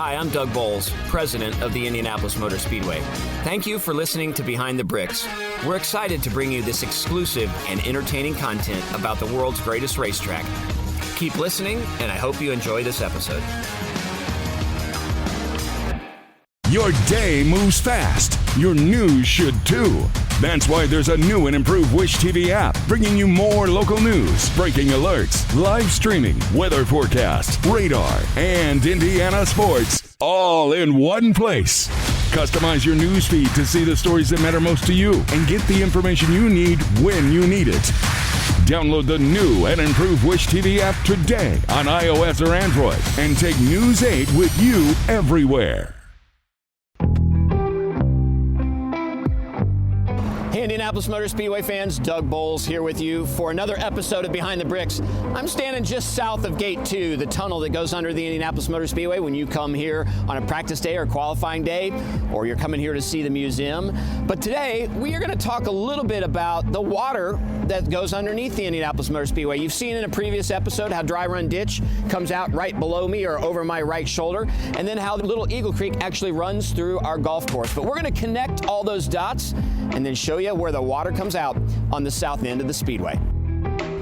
Hi, I'm Doug Boles, President of the Indianapolis Motor Speedway. Thank you for listening to Behind the Bricks. We're excited to bring you this exclusive and entertaining content about the world's greatest racetrack. Keep listening, and I hope you enjoy this episode. Your day moves fast. Your news should too. That's why there's a new and improved Wish TV app, bringing you more local news, breaking alerts, live streaming, weather forecast, radar, and Indiana sports, all in one place. Customize your news feed to see the stories that matter most to you and get the information you need when you need it. Download the new and improved Wish TV app today on iOS or Android and take News 8 with you everywhere. Hey, Indianapolis Motor Speedway fans, Doug Boles here with you for another episode of Behind the Bricks. I'm standing just south of Gate 2, the tunnel that goes under the Indianapolis Motor Speedway when you come here on a practice day or qualifying day, or you're coming here to see the museum. But today, we are going to talk a little bit about the water that goes underneath the Indianapolis Motor Speedway. You've seen in a previous episode how Dry Run Ditch comes out right below me or over my right shoulder, and then how Little Eagle Creek actually runs through our golf course. But we're going to connect all those dots and then show you where the water comes out on the south end of the speedway.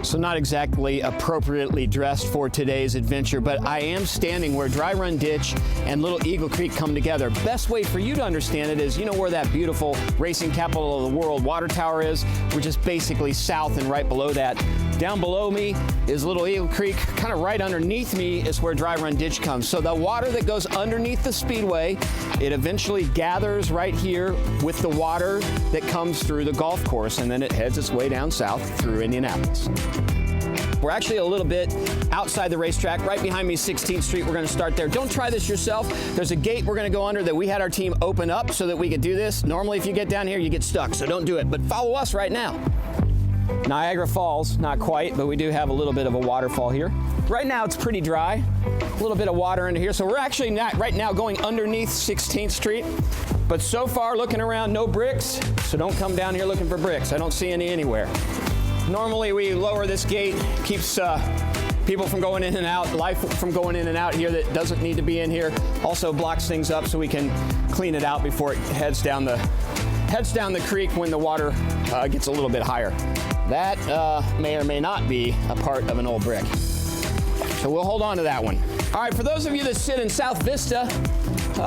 So not exactly appropriately dressed for today's adventure, but I am standing where Dry Run Ditch and Little Eagle Creek come together. Best way for you to understand it is, you know where that beautiful racing capital of the world water tower is? We're just basically south and right below that. Down below me is Little Eagle Creek. Kind of right underneath me is where Dry Run Ditch comes. So the water that goes underneath the speedway, it eventually gathers right here with the water that comes through the golf course, and then it heads its way down south through Indianapolis. We're actually a little bit outside the racetrack. Right behind me is 16th Street. We're going to start there. Don't try this yourself. There's a gate we're going to go under that we had our team open up so that we could do this. Normally, if you get down here, you get stuck, so don't do it. But follow us right now. Niagara Falls, not quite, but we do have a little bit of a waterfall here. Right now, it's pretty dry. A little bit of water under here. So we're actually not right now going underneath 16th Street. But so far, looking around, no bricks. So don't come down here looking for bricks. I don't see any anywhere. Normally we lower this gate, keeps people from going in and out, life from going in and out here that doesn't need to be in here. Also blocks things up so we can clean it out before it heads down the creek when the water gets a little bit higher. That may or may not be a part of an old brick. So we'll hold on to that one. All right, for those of you that sit in South Vista,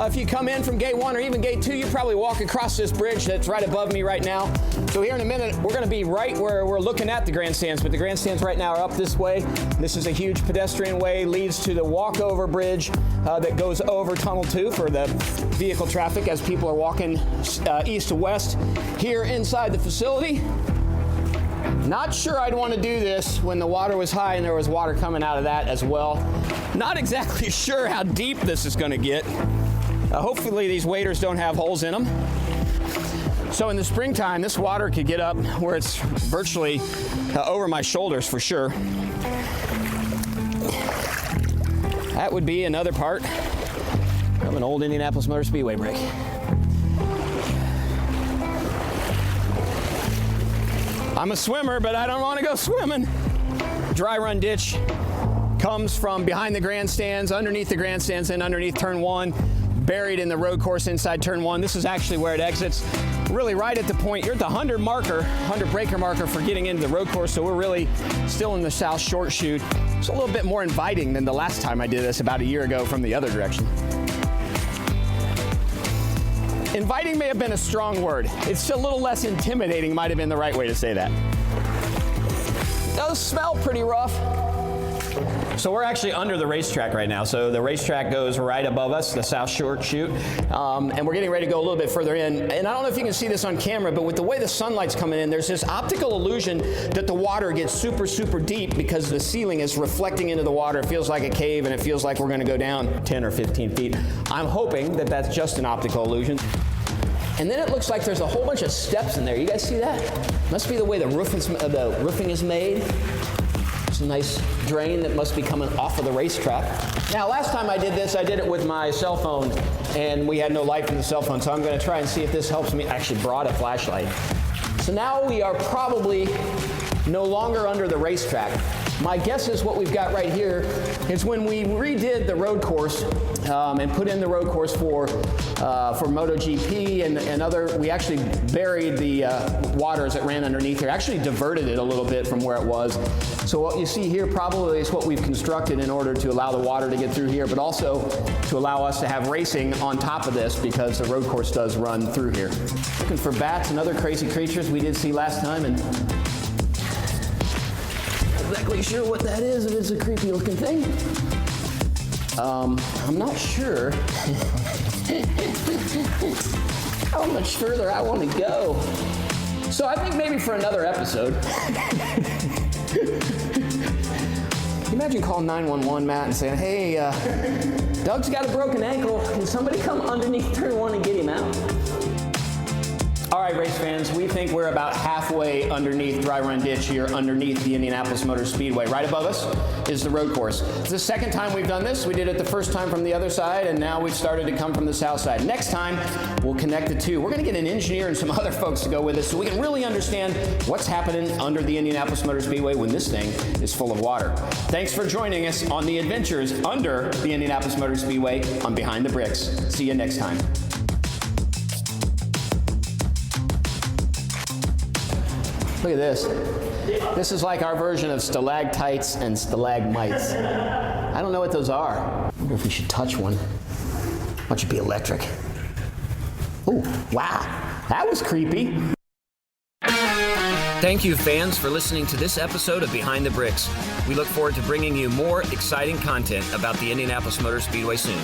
if you come in from Gate 1 or even Gate 2, you probably walk across this bridge that's right above me right now. So here in a minute, we're going to be right where we're looking at the grandstands, but the grandstands right now are up this way. This is a huge pedestrian way, leads to the walkover bridge that goes over Tunnel 2 for the vehicle traffic as people are walking east to west here inside the facility. Not sure I'd want to do this when the water was high and there was water coming out of that as well. Not exactly sure how deep this is going to get. Hopefully these waders don't have holes in them. So in the springtime, this water could get up where it's virtually over my shoulders for sure. That would be another part of an old Indianapolis Motor Speedway brick. I'm a swimmer, but I don't want to go swimming. Dry Run Ditch comes from behind the grandstands, underneath the grandstands, and underneath Turn 1, buried in the road course inside Turn 1. This is actually where it exits. Really right at the point, you're at the 100 breaker marker for getting into the road course, so we're really still in the south short chute. It's a little bit more inviting than the last time I did this about a year ago from the other direction. Inviting may have been a strong word. It's a little less intimidating might have been the right way to say that. Those smell pretty rough. So we're actually under the racetrack right now. So the racetrack goes right above us, the South Short Chute, and we're getting ready to go a little bit further in. And I don't know if you can see this on camera, but with the way the sunlight's coming in, there's this optical illusion that the water gets super, super deep because the ceiling is reflecting into the water. It feels like a cave, and it feels like we're going to go down 10 or 15 feet. I'm hoping that that's just an optical illusion. And then it looks like there's a whole bunch of steps in there. You guys see that? Must be the way the roofing is made. It's a nice drain that must be coming off of the racetrack. Now, last time I did this, I did it with my cell phone, and we had no light from the cell phone, so I'm going to try and see if this helps me. I actually brought a flashlight. So now we are probably no longer under the racetrack. My guess is what we've got right here is when we redid the road course and put in the road course for MotoGP and other. We actually buried the waters that ran underneath here. Actually diverted it a little bit from where it was. So what you see here probably is what we've constructed in order to allow the water to get through here, but also to allow us to have racing on top of this because the road course does run through here. Looking for bats and other crazy creatures we did see last time, and not exactly sure what that is. If it's a creepy looking thing. I'm not sure how much further I want to go. So I think maybe for another episode. Imagine calling 911, Matt, and saying, hey, Doug's got a broken ankle. Can somebody come underneath turn one and get him out? All right, race fans, we think we're about halfway underneath Dry Run Ditch here underneath the Indianapolis Motor Speedway. Right above us is the road course. It's the second time we've done this. We did it the first time from the other side, and now we've started to come from the south side. Next time, we'll connect the two. We're going to get an engineer and some other folks to go with us so we can really understand what's happening under the Indianapolis Motor Speedway when this thing is full of water. Thanks for joining us on the adventures under the Indianapolis Motor Speedway on Behind the Bricks. See you next time. Look at this. This is like our version of stalactites and stalagmites. I don't know what those are. I wonder if we should touch one. Watch it be electric. Ooh, wow. That was creepy. Thank you, fans, for listening to this episode of Behind the Bricks. We look forward to bringing you more exciting content about the Indianapolis Motor Speedway soon.